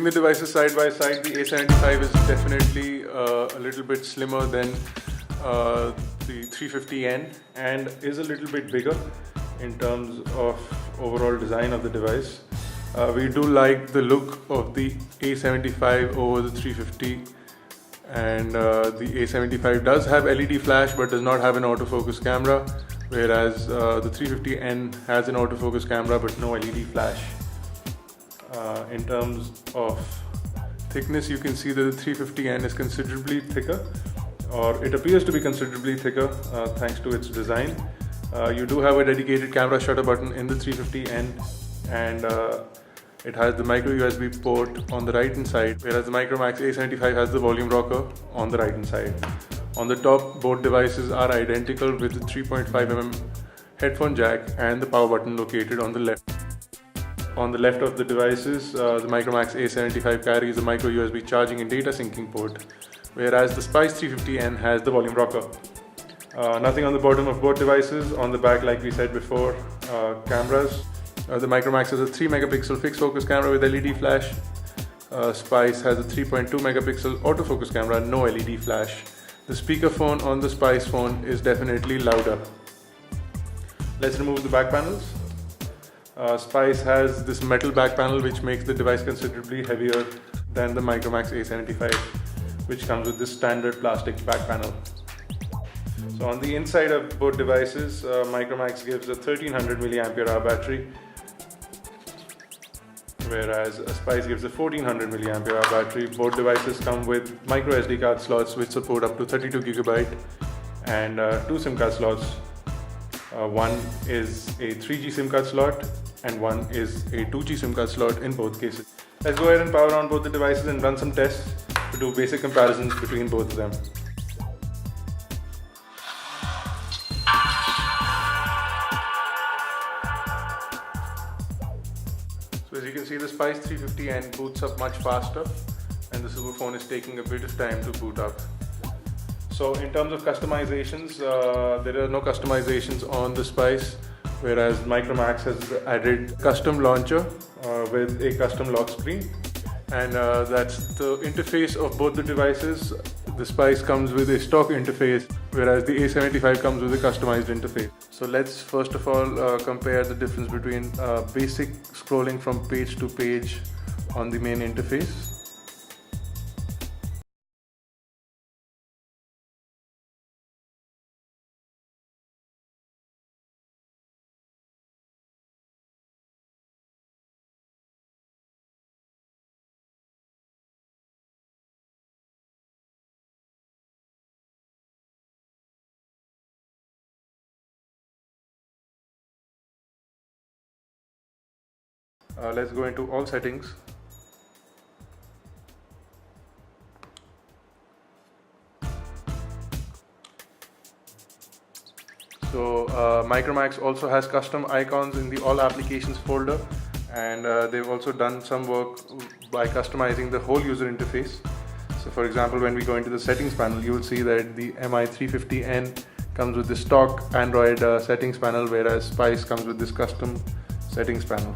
the devices side by side, the A75 is definitely a little bit slimmer than the 350N and is a little bit bigger in terms of overall design of the device. We do like the look of the A75 over the 350, and the A75 does have LED flash but does not have an autofocus camera, whereas the 350N has an autofocus camera but no LED flash. In terms of thickness, you can see that the 350N is considerably thicker, or it appears to be considerably thicker thanks to its design. You do have a dedicated camera shutter button in the 350N, and it has the micro USB port on the right hand side, whereas the Micromax A75 has the volume rocker on the right hand side. On the top, both devices are identical with the 3.5mm headphone jack and the power button located on the left. On the left of the devices, the Micromax A75 carries a micro USB charging and data syncing port, whereas the Spice 350N has the volume rocker. Nothing on the bottom of both devices. On the back, like we said before, cameras. The Micromax has a 3 megapixel fixed focus camera with LED flash. Spice has a 3.2 megapixel autofocus camera, no LED flash. The speakerphone on the Spice phone is definitely louder. Let's remove the back panels. Spice has this metal back panel which makes the device considerably heavier than the Micromax A75, which comes with this standard plastic back panel. So on the inside of both devices, Micromax gives a 1300 mAh battery, whereas Spice gives a 1400 mAh battery. Both devices come with micro SD card slots which support up to 32 GB and two SIM card slots. One is a 3G SIM card slot and one is a 2G SIM card slot in both cases. Let's go ahead and power on both the devices and run some tests to do basic comparisons between both of them. So as you can see, the Spice 350N boots up much faster and the Superfone is taking a bit of time to boot up. So in terms of customizations, there are no customizations on the Spice, whereas Micromax has added custom launcher with a custom lock screen, and that's the interface of both the devices. The Spice comes with a stock interface, whereas the A75 comes with a customized interface. So let's first of all compare the difference between basic scrolling from page to page on the main interface. Let's go into all settings. So Micromax also has custom icons in the all applications folder, and they've also done some work by customizing the whole user interface. So for example, when we go into the settings panel, you will see that the MI350N comes with the stock Android settings panel, whereas Spice comes with this custom settings panel.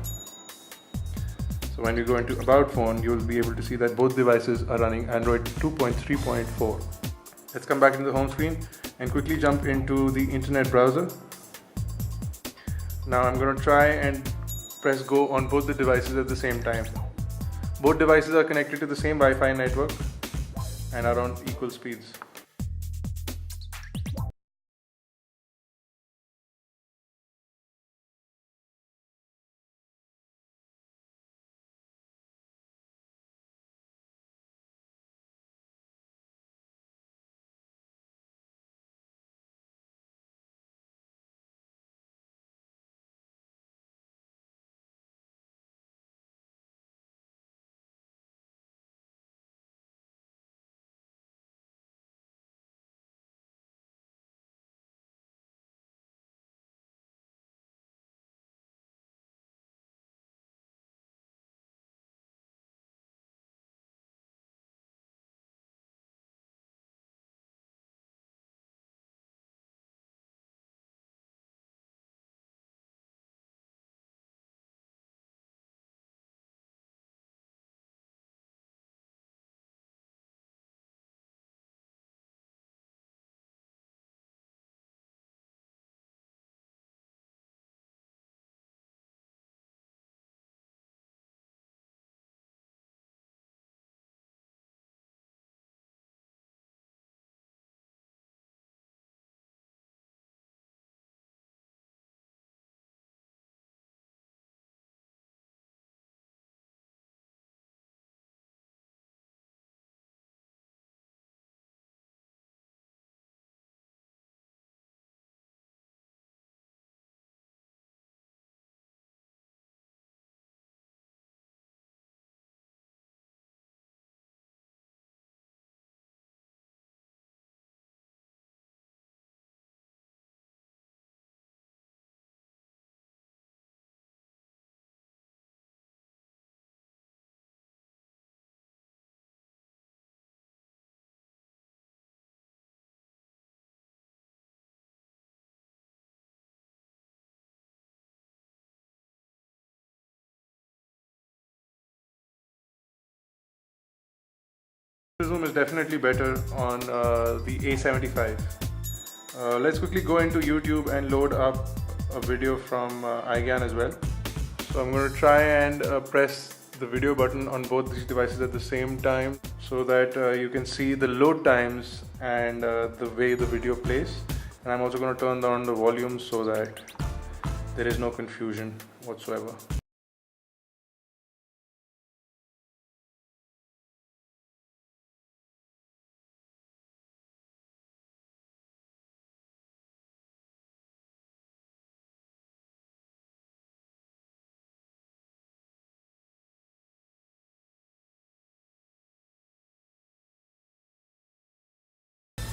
So when you go into About Phone, you will be able to see that both devices are running Android 2.3.4. Let's come back into the home screen and quickly jump into the internet browser. Now I'm going to try and press go on both the devices at the same time. Both devices are connected to the same Wi-Fi network and are on equal speeds. Zoom is definitely better on the A75. Let's quickly go into YouTube and load up a video from iGyaan as well. So I'm going to try and press the video button on both these devices at the same time so that you can see the load times and the way the video plays. And I'm also going to turn down the volume so that there is no confusion whatsoever.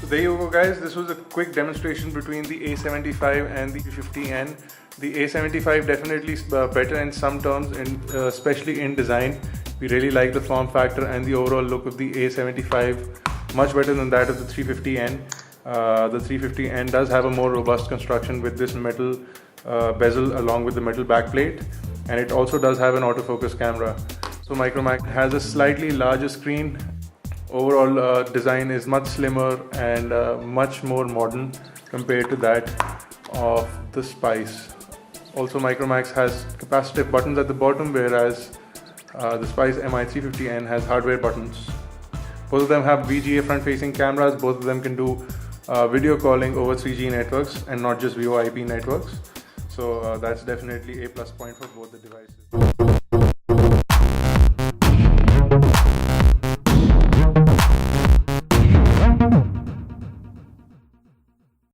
So there you go guys, this was a quick demonstration between the A75 and the 350N. The A75 definitely better in some terms, especially in design. We really like the form factor and the overall look of the A75, much better than that of the 350N. The 350N does have a more robust construction with this metal bezel along with the metal backplate, and it also does have an autofocus camera. So Micromax has a slightly larger screen. Overall design is much slimmer and much more modern compared to that of the Spice. Also Micromax has capacitive buttons at the bottom, whereas the Spice MI350N has hardware buttons. Both of them have VGA front-facing cameras. Both of them can do video calling over 3G networks and not just VoIP networks. So that's definitely a plus point for both the devices.